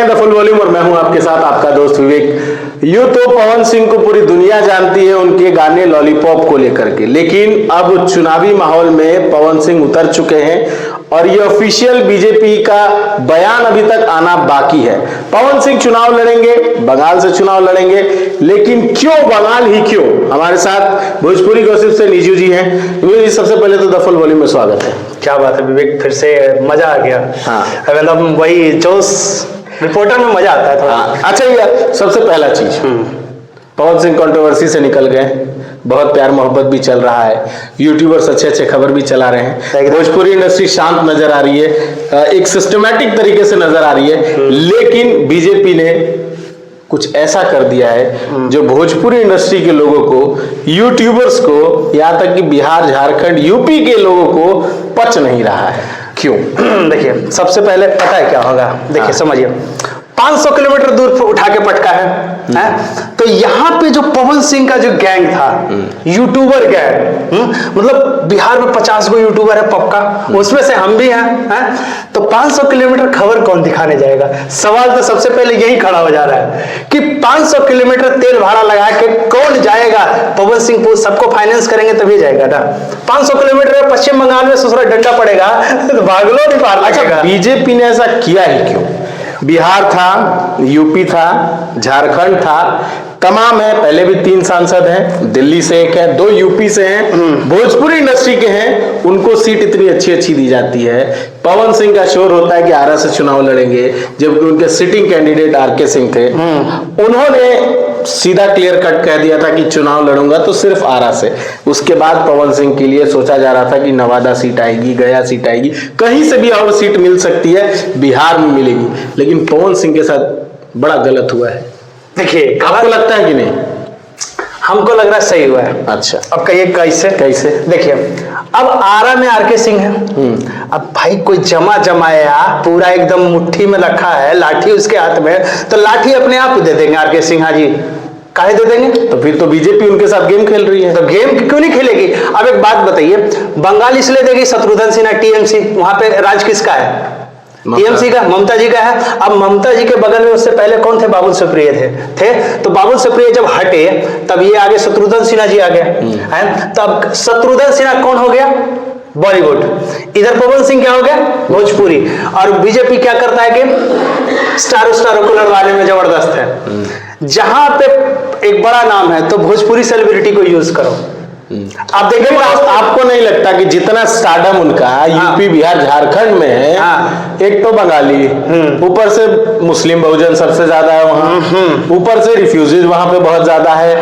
हैं the full volume और मैं हूं आपके साथ आपका दोस्त विवेक। यूं तो पवन सिंह को पूरी दुनिया जानती है उनके गाने लॉलीपॉप को लेकर के, लेकिन अब चुनावी माहौल में पवन सिंह उतर चुके हैं और ये ऑफिशियल बीजेपी का बयान अभी तक आना बाकी है। पवन सिंह चुनाव लड़ेंगे, बंगाल से चुनाव लड़ेंगे, लेकिन क्यों बंगाल ही क्यों? हमारे साथ भोजपुरी गॉसिप से नीजू जी हैं। नीजू जी, सबसे पहले तो द फुल वॉल्यूम में स्वागत है। क्या बात है विवेक, फिर से मजा आ गया। हाँ, मतलब वही जोश रिपोर्टर में मजा आता है थोड़ा। अच्छा, ये सबसे पहला चीज, पवन सिंह कंट्रोवर्सी से निकल गए, बहुत प्यार मोहब्बत भी चल रहा है, यूट्यूबर्स अच्छे अच्छे खबर भी चला रहे हैं, भोजपुरी इंडस्ट्री शांत नजर आ रही है, एक सिस्टमैटिक तरीके से नजर आ रही है। लेकिन बीजेपी ने कुछ ऐसा कर दिया है जो भोजपुरी इंडस्ट्री के लोगों को, यूट्यूबर्स को, यहाँ तक कि बिहार, झारखंड, यूपी के लोगों को पच नहीं रहा है। क्यों? देखिए, सबसे पहले पता है क्या होगा, देखिए समझिए, 500 किलोमीटर दूर उठा के पटका है? तो यहाँ पे जो पवन सिंह का जो गैंग था, यूट्यूबर गैंग, मतलब बिहार में 50 गो यूट्यूबर है पक्का, उसमें से हम भी हैं। तो 500 किलोमीटर खबर कौन दिखाने जाएगा? सवाल तो सबसे पहले यही खड़ा हो जा रहा है कि 500 किलोमीटर तेल भाड़ा लगा के कौन जाएगा? पवन सिंह को सबको फाइनेंस करेंगे तभी जाएगा ना। 500 किलोमीटर में पश्चिम बंगाल में ससुरा डंडा पड़ेगा तो भागलो नहीं पार लगेगा। बीजेपी ने ऐसा किया ही क्यों? बिहार था, यूपी था, झारखंड था, तमाम है, पहले भी 3 सांसद हैं, दिल्ली से 1 है, 2 यूपी से हैं, भोजपुरी इंडस्ट्री के हैं, उनको सीट इतनी अच्छी अच्छी दी जाती है। पवन सिंह का शोर होता है कि आरा से चुनाव लड़ेंगे, जबकि उनके सिटिंग कैंडिडेट आरके सिंह थे। उन्होंने सीधा क्लियर कट कह दिया था कि चुनाव लड़ूंगा तो सिर्फ आरा से। उसके बाद पवन सिंह के लिए सोचा जा रहा था कि नवादा सीट आएगी, गया सीट आएगी, कहीं से भी और सीट मिल सकती है, बिहार में मिलेगी। लेकिन पवन सिंह के साथ बड़ा गलत हुआ है। देखिए, आपको लगता है कि नहीं? हमको लग रहा है सही हुआ है। अच्छा, अब कहिए कैसे? कैसे? देखिए, अब आरा में आरके सिंह है, अब भाई कोई जमाया पूरा एकदम मुट्ठी में रखा है, लाठी उसके हाथ में, तो लाठी अपने आप दे देंगे आरके सिंह जी, काहे दे देंगे? तो फिर तो बीजेपी उनके साथ गेम खेल रही है। तो गेम क्यों नहीं खेलेगी? अब एक बात बताइए, बंगाल इसलिए देगी शत्रुघ्न सिन्हा टीएमसी, वहां पे राज किसका है? टीएमसी का, ममता जी का है। अब ममता जी के बगल में उससे पहले कौन थे? बाबुल सुप्रिय थे। तो बाबुल सुप्रिय जब हटे तब ये आगे शत्रुघ्न सिन्हा जी आ गए हैं। तब शत्रुघ्न सिन्हा कौन हो गया? बॉलीवुड। इधर पवन सिंह क्या हो गया? भोजपुरी। और बीजेपी क्या करता है कि स्टारों को लड़वाने में जबरदस्त है। जहां पे एक बड़ा नाम है तो भोजपुरी सेलिब्रिटी को यूज करो। आप देखिए, आपको नहीं लगता कि जितना स्टारडम उनका यूपी, बिहार, झारखंड में है, एक तो बंगाली, ऊपर से मुस्लिम बहुजन सबसे ज्यादा है वहां, ऊपर से रिफ्यूजीज वहां पे बहुत ज्यादा है,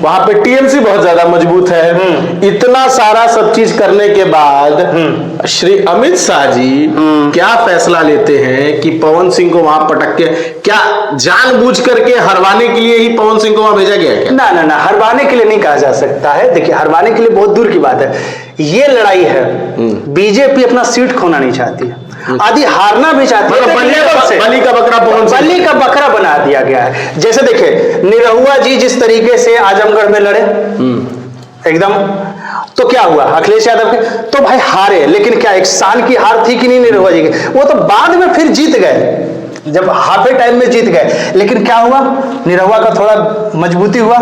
वहां पे टीएमसी बहुत ज्यादा मजबूत है, इतना सारा सब चीज करने के बाद श्री अमित शाह जी क्या फैसला लेते हैं कि पवन सिंह को वहां पटक के, क्या जानबूझ करके हरवाने के लिए ही पवन सिंह को वहां भेजा गया है क्या? ना, हरवाने के लिए नहीं कहा जा सकता है। देखिए, हरवाने के लिए बहुत दूर की बात है। ये लड़ाई है, बीजेपी अपना सीट खोना नहीं चाहती है, आदि हारना भी चाहती है। बलि का बकरा बना दिया गया है। जैसे देखिए, निरहुआ जी जिस तरीके से आजमगढ़ में लड़े एकदम, तो क्या हुआ? अखिलेश यादव के तो भाई हारे, लेकिन क्या एक साल की हार थी कि नहीं निरहुआ जी की? वो तो बाद में फिर जीत गए, जब हाफे टाइम में जीत गए। लेकिन क्या हुआ? निरहुआ का थोड़ा मजबूती हुआ।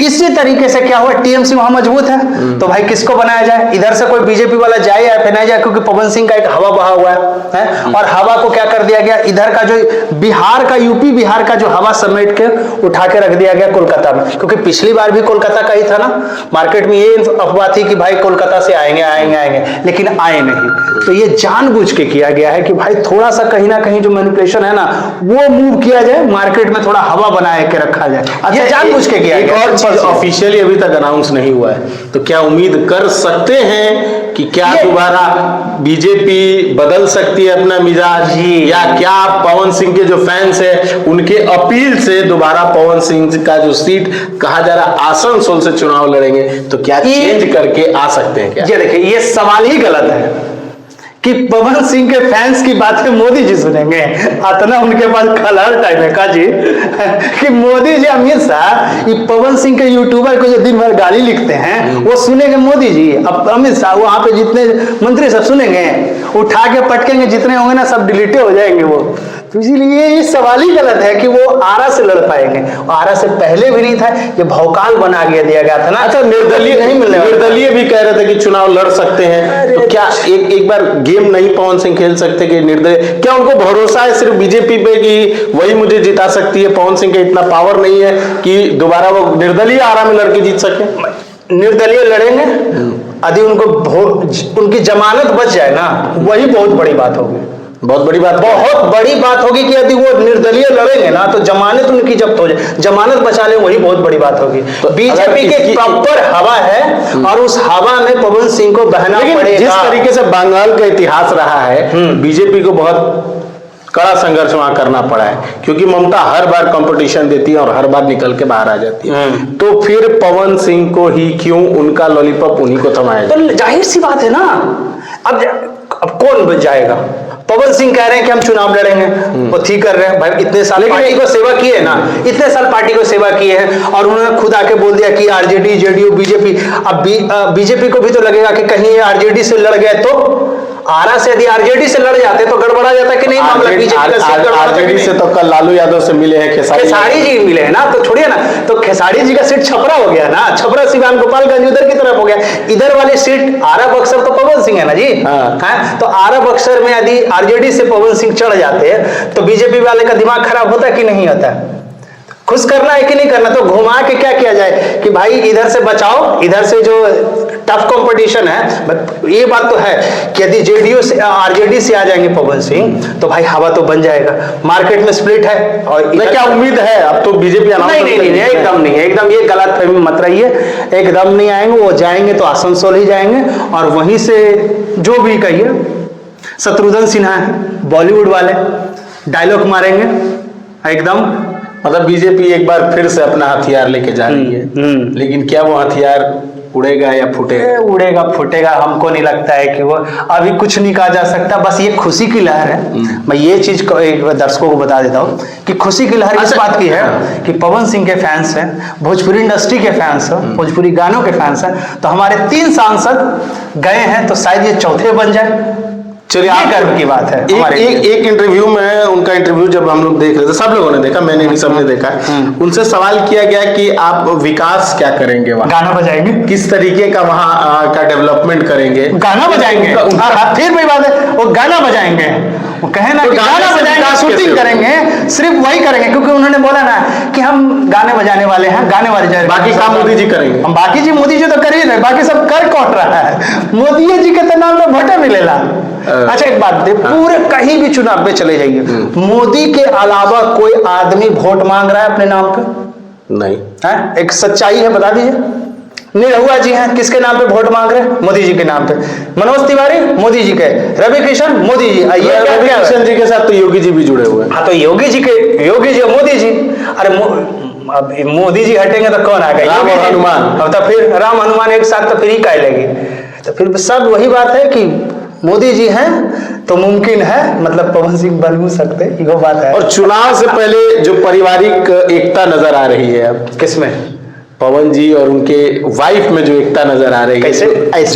इसी तरीके से क्या हुआ? टीएमसी वहां मजबूत है, तो भाई किसको बनाया जाए? इधर से कोई बीजेपी वाला जाए या फिर नहीं जाए, क्योंकि पवन सिंह का एक हवा बहा हुआ है। और हवा को क्या कर दिया गया? इधर का जो बिहार का, यूपी बिहार का जो हवा समेट के उठा के रख दिया गया कोलकाता में, क्योंकि पिछली बार भी कोलकाता का ही था ना। मार्केट में ये अफवाह थी कि भाई कोलकाता से आएंगे, लेकिन आए नहीं। तो ये जानबूझ के किया गया है कि भाई थोड़ा सा कहीं ना कहीं जो मैनिपुलेशन है ना, वो मूव किया जाए, मार्केट में थोड़ा हवा बना के रखा जाए। अच्छा, जानबूझ के किया गया। और चीज ऑफिशियली अभी तक अनाउंस नहीं हुआ है, तो क्या उम्मीद कर सकते हैं कि क्या दोबारा बीजेपी बदल सकती है अपना मिजाज, या क्या पवन सिंह के जो फैंस है उनके अपील से दोबारा पवन सिंह का जो सीट कहा जा रहा आसनसोल से चुनाव लड़ेंगे, तो क्या चेंज करके आ सकते हैं क्या? ये देखिए, ये सवाल ही गलत है कि पवन सिंह के फैंस की बातें मोदी जी सुनेंगे। इतना उनके पास खलर टाइम है का जी कि मोदी जी हमेशा ये पवन सिंह के यूट्यूबर को जो दिन भर गाली लिखते हैं वो सुनेंगे मोदी जी। अब अमित शाह वहां पे जितने मंत्री सब सुनेंगे, उठा के पटकेंगे, जितने होंगे ना सब डिलीटे हो जाएंगे वो। तो इसीलिए ये सवाल ही गलत है कि वो आरा से लड़ पाएंगे। आरा से पहले भी नहीं था, ये भौकाल बना दिया गया था ना। अच्छा, निर्दलीय नहीं मिलने वाला। निर्दलीय भी कह रहे थे कि चुनाव लड़ सकते हैं, तो क्या एक बार गेम नहीं पवन सिंह खेल सकते कि निर्दलीय? क्या उनको भरोसा है सिर्फ बीजेपी पे कि वही मुझे जिता सकती है? पवन सिंह का इतना पावर नहीं है कि दोबारा वो निर्दलीय आरा में लड़के जीत सके? निर्दलीय लड़ेंगे, यदि उनकी जमानत बच जाए ना, वही बहुत बड़ी बात होगी। बहुत बड़ी बात, बहुत बड़ी बात होगी कि यदि वो निर्दलीय लड़ेंगे ना तो जमानत उनकी जब्त हो जाए, जमानत बचा ले, वही बहुत बड़ी बात होगी। तो बीजेपी के प्रॉपर हवा है और उस हवा में पवन सिंह को बहना पड़ेगा। जिस तरीके से बंगाल का इतिहास रहा है, बीजेपी को बहुत कड़ा संघर्ष वहां करना पड़ा है, क्योंकि ममता हर बार कंपटीशन देती है और हर बार निकल के बाहर आ जाती है। तो फिर पवन सिंह को ही क्यों, उनका लॉलीपॉप उन्हीं को थमाया जाए? तो जाहिर सी बात है ना, अब कौन बच जाएगा? पवन सिंह कह रहे हैं कि हम चुनाव लड़ेंगे, वो ठीक कर रहे हैं भाई, इतने साल पार्टी को सेवा किए ना, इतने साल पार्टी को सेवा किए हैं, और उन्होंने खुद आके बोल दिया कि आरजेडी, जेडीयू, बीजेपी। अब बीजेपी को भी तो लगेगा कि कहीं ये आरजेडी से लड़ गए तो, आरा से यदि आरजेडी से लड़ जाते तो गड़बड़ा जाता कि नहीं मामला। आरजेडी से तो कल लालू यादव से मिले हैं खेसारी जी मिले हैं ना, तो छोड़िए ना, तो खेसारी जी का सीट छपरा हो गया ना, छपरा सिवान गोपालगंज उधर की तरफ हो गया, इधर वाली सीट आरा बक्सर तो पवन सिंह है ना जी। हाँ, तो आरा बक्सर में यदि आरजेडी से पवन सिंह चढ़ जाते हैं तो बीजेपी वाले का दिमाग खराब होता कि नहीं होता? खुश करना है कि नहीं करना? तो घुमा के क्या किया जाए कि भाई इधर से बचाओ, इधर से जो टफ कंपटीशन है। ये बात तो है कि यदि जेडीयू से आरजेडी से आ जाएंगे पवन सिंह तो भाई हवा तो बन जाएगा, मार्केट में स्प्लिट है। और क्या उम्मीद है अब तो बीजेपी नहीं, एकदम नहीं, एकदम ये गलत फहमी मत रहिए, एकदम नहीं आएंगे। वो जाएंगे तो आसनसोल ही जाएंगे और वहीं से जो भी कहिए, शत्रुघ्न सिन्हा है बॉलीवुड वाले, डायलॉग मारेंगे एकदम। मतलब बीजेपी एक बार फिर से अपना हथियार लेके जा रही है, लेकिन क्या वो हथियार उड़ेगा या फूटेगा? उड़ेगा फूटेगा हमको नहीं लगता है कि वो, अभी कुछ नहीं कहा जा सकता। बस ये खुशी की लहर है। मैं ये चीज दर्शकों को बता देता हूँ कि खुशी की लहर इस बात की है कि पवन सिंह के फैंस हैं, भोजपुरी इंडस्ट्री के फैंस हैं, भोजपुरी गानों के फैंस हैं, तो हमारे 3 सांसद गए हैं तो शायद ये चौथे बन जाए। चलिए, आप गर्व की बात है। एक इंटरव्यू में, उनका इंटरव्यू जब हम लोग देख रहे थे, सब लोगों ने देखा, मैंने भी, सबने देखा, उनसे सवाल किया गया कि आप विकास क्या करेंगे वहाँ, गाना बजाएंगे, किस तरीके का वहाँ का डेवलपमेंट करेंगे? गाना बजाएंगे। फिर वही बात है, वो गाना बजाएंगे, वो कहे ना कि गाना बजाएंगे, शूटिंग करेंगे, सिर्फ वही करेंगे, क्योंकि उन्होंने बोला ना कि हम गाने बजाने वाले हैं, गाने वाले, बाकी काम मोदी जी करेंगे। हम बाकी जी मोदी जी तो कर ही रहे, बाकी सब कर कौट रहा है, मोदी जी के तो नाम में वोटे मिलेगा। अच्छा एक बात, पूरे कहीं भी चुनाव में चले जाइए, मोदी के अलावा कोई आदमी वोट मांग रहा है अपने नाम पे? नहीं है, एक सच्चाई है, बता दीजिए। निरहुआ जी हैं, किसके नाम पे वोट मांग रहे हैं? मोदी जी के नाम पे। मनोज तिवारी मोदी जी के, रवि किशन मोदी जी, रवि किशन जी के साथ तो योगी जी भी जुड़े हुए हैं। हाँ, तो योगी जी मोदी जी। अरे अब मोदी जी हटेंगे तो कौन आएगा? राम और हनुमान। अब तो फिर राम हनुमान एक साथ तो फिर ही काय लगी। तो फिर सब वही बात है कि मोदी जी हैं तो मुमकिन है, मतलब पवन सिंह बन भी सकते, ये बात है। और चुनाव से पहले जो पारिवारिक एकता नजर आ रही है अब, किसमें? पवन जी और उनके वाइफ में जो एकता नजर आ रही है, कैसे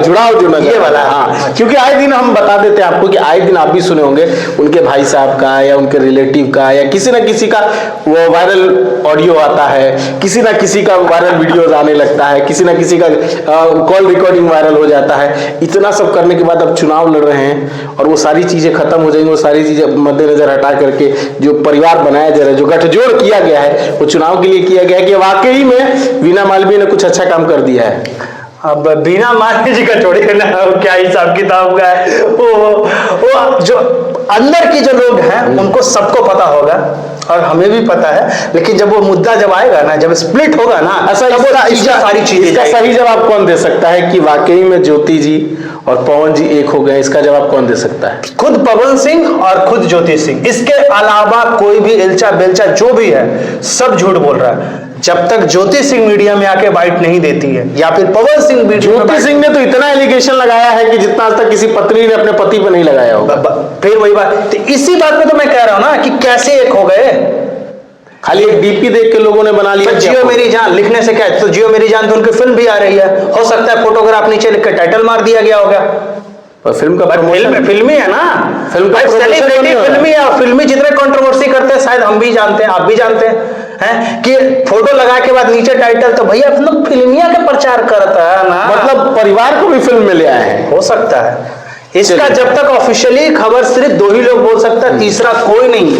जुड़ाव जो नजर ये वाला। हाँ, क्योंकि आए दिन हम बता देते हैं आपको कि आए दिन आप भी सुने होंगे उनके भाई साहब का या उनके रिलेटिव का या किसी ना किसी का वो वायरल ऑडियो आता है, किसी ना किसी का वायरल वीडियोज आने लगता है, किसी ना किसी का कॉल रिकॉर्डिंग वायरल हो जाता है। इतना सब करने के बाद अब चुनाव लड़ रहे हैं और वो सारी चीजें खत्म हो जाएंगी। वो सारी चीजें मद्देनजर हटा करके जो परिवार बनाया जा रहा है, जो गठजोड़ किया गया है, वो चुनाव के लिए किया गया है कि वाकई में वीना मालवीय ने कुछ अच्छा काम कर दिया है। अब बीना मालवीय जी का छोड़िए ना, क्या हिसाब किताब का है, वो जो अंदर की जो लोग हैं उनको सबको पता होगा और हमें भी पता है, लेकिन जब वो मुद्दा जब आएगा ना, जब स्प्लिट होगा ना, ऐसा सारी चीजें, इसका सही जवाब कौन दे सकता है कि वाकई में ज्योति जी और पवन जी एक हो गए? इसका जवाब कौन दे सकता है? खुद पवन सिंह और खुद ज्योति सिंह। इसके अलावा कोई भी इल्चा बेल्चा जो भी है सब झूठ बोल रहा है। जब तक ज्योति सिंह मीडिया में आके बाइट नहीं देती है या फिर पवन सिंह, ज्योति सिंह ने तो इतना एलिगेशन लगाया है कि जितना आज तक किसी पत्नी ने अपने पति पर नहीं लगाया होगा। फिर वही बात, तो इसी बात पे तो मैं कह रहा हूं ना कि कैसे एक हो गए। खाली एक डीपी देख के लोगों ने बना लिया। जियो मेरी जान लिखने से क्या है, तो जियो मेरी जान तो उनकी फिल्म भी आ रही है, हो सकता है फोटोग्राफ नीचे लिख के टाइटल मार दिया गया होगा। और फिल्म का प्रमोशन फिल्मी है ना, फिल्म का promotion सेलिब्रिटी नहीं हो रहा। फिल्मी है, और फिल्मी जितने कंट्रोवर्सी करते हैं शायद हम भी जानते हैं, आप भी जानते हैं कि फोटो लगा के बाद नीचे टाइटल, तो भैया मतलब फिल्मिया का प्रचार करता है ना, मतलब परिवार को भी फिल्म में ले आए हैं। हो सकता है इसका जब तक ऑफिशियली खबर सिर्फ 2 ही लोग बोल सकते हैं, तीसरा कोई नहीं,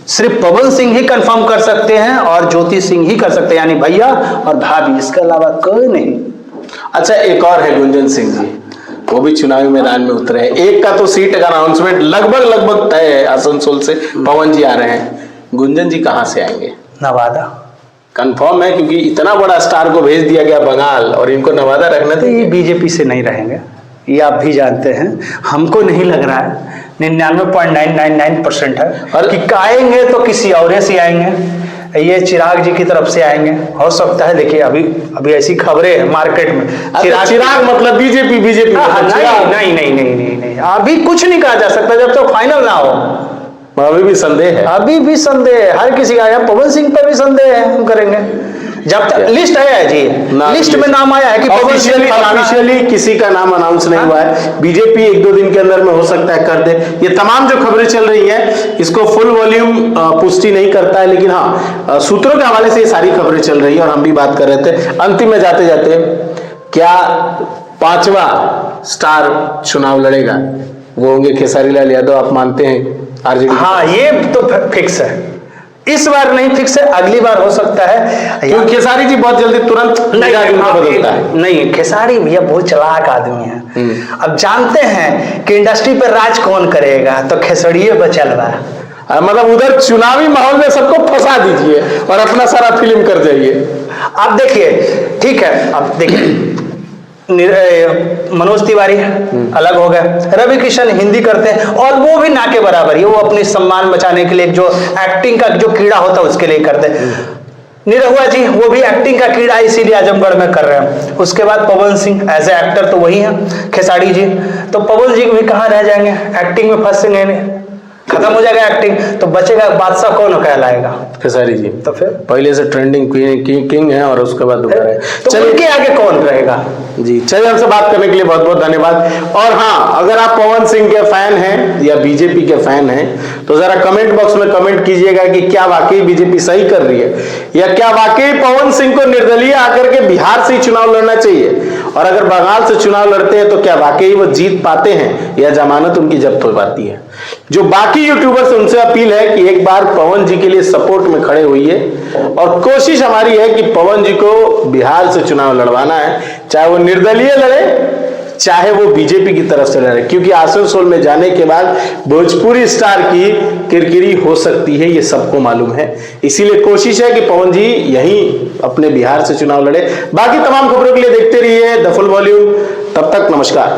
सिर्फ पवन सिंह ही कंफर्म कर सकते हैं और ज्योति सिंह ही कर सकते हैं, यानी भैया और भाभी, इसके अलावा कोई नहीं। अच्छा, एक और है गुंजन सिंह जी, वो भी चुनावी मैदान में उतरे हैं। एक का तो सीट का अनाउंसमेंट लगभग तय है, आसनसोल से पवन जी आ रहे हैं। गुंजन जी कहाँ से आएंगे? नवादा कंफर्म है, क्योंकि इतना बड़ा स्टार को भेज दिया गया बंगाल और इनको नवादा रखना तो था। ये बीजेपी से नहीं रहेंगे, ये आप भी जानते हैं, हमको नहीं लग रहा है, 99.999% है, और कि आएंगे तो किसी और से आएंगे, ये चिराग जी की तरफ से आएंगे, हो सकता है। देखिए अभी ऐसी खबरें हैं मार्केट में, चिराग मतलब बीजेपी नहीं, अभी कुछ नहीं कहा जा सकता जब तक फाइनल ना हो। अभी भी संदेह है, अभी भी संदेह है, हर किसी का, पवन सिंह पे भी संदेह है, हम करेंगे जब तक लिस्ट आया है जी, लिस्ट में नाम आया है कि ऑफिशियली किसी का नाम अनाउंस नहीं हुआ है। बीजेपी 1-2 दिन के अंदर में हो सकता है कर दे। ये तमाम जो खबरें चल रही है इसको फुल वॉल्यूम पुष्टि नहीं करता है, लेकिन हाँ सूत्रों के हवाले से ये सारी खबरें चल रही है और हम भी बात कर रहे थे। अंतिम में जाते जाते, क्या 5वां स्टार चुनाव लड़ेगा? वो होंगे खेसारी लाल यादव, आप मानते हैं आरजेडी? हाँ, ये तो फिक्स है, इस बार नहीं फिक्स है, अगली बार हो सकता है, क्योंकि खेसारी जी बहुत जल्दी तुरंत बदलता है। नहीं, खेसारी भैया बहुत चालाक आदमी है, अब जानते हैं कि इंडस्ट्री पर राज कौन करेगा, तो खेसड़िए बचल बा, मतलब उधर चुनावी माहौल में सबको फंसा दीजिए और अपना सारा फिल्म कर जाइए। आप देखिए, ठीक है, आप देखिए मनोज तिवारी अलग हो गए, रवि किशन हिंदी करते हैं और वो भी ना के बराबर ही, वो अपनी सम्मान बचाने के लिए जो एक्टिंग का जो कीड़ा होता है उसके लिए करते हैं। निरहुआ जी वो भी एक्टिंग का कीड़ा इसीलिए आजमगढ़ में कर रहे हैं। उसके बाद Pawan Singh as a actor तो वही है, खेसारी जी, तो पवन जी भी कहाँ रह जाएंगे, एक्टिंग में फंसेंगे नहीं, खत्म हो जाएगा एक्टिंग, तो बचेगा बादशाह कौन कहलाएगा? खेसारी जी। तो फिर पहले से ट्रेंडिंग किंग है और उसके बाद दोबारा है, तो चलिए आगे कौन रहेगा जी। चलिए, हमसे बात करने के लिए बहुत बहुत धन्यवाद। और हाँ, अगर आप पवन सिंह के फैन हैं या बीजेपी के फैन हैं तो जरा कमेंट बॉक्स में कमेंट कीजिएगा कि क्या वाकई बीजेपी सही कर रही है, या क्या वाकई पवन सिंह को निर्दलीय आकर के बिहार से ही चुनाव लड़ना चाहिए, और अगर बंगाल से चुनाव लड़ते हैं तो क्या वाकई वो जीत पाते हैं या जमानत उनकी जब्त हो पाती है। जो बाकी यूट्यूबर्स उनसे अपील है कि एक बार पवन जी के लिए सपोर्ट में खड़े होइए, और कोशिश हमारी है कि पवन जी को बिहार से चुनाव लड़वाना है, चाहे वो निर्दलीय लड़े चाहे वो बीजेपी की तरफ से लड़े, क्योंकि आसनसोल में जाने के बाद भोजपुरी स्टार की किरकिरी हो सकती है, ये सबको मालूम है। इसीलिए कोशिश है कि पवन जी यहीं अपने बिहार से चुनाव लड़े। बाकी तमाम खबरों के लिए देखते रहिए द फुल वॉल्यूम। तब तक नमस्कार।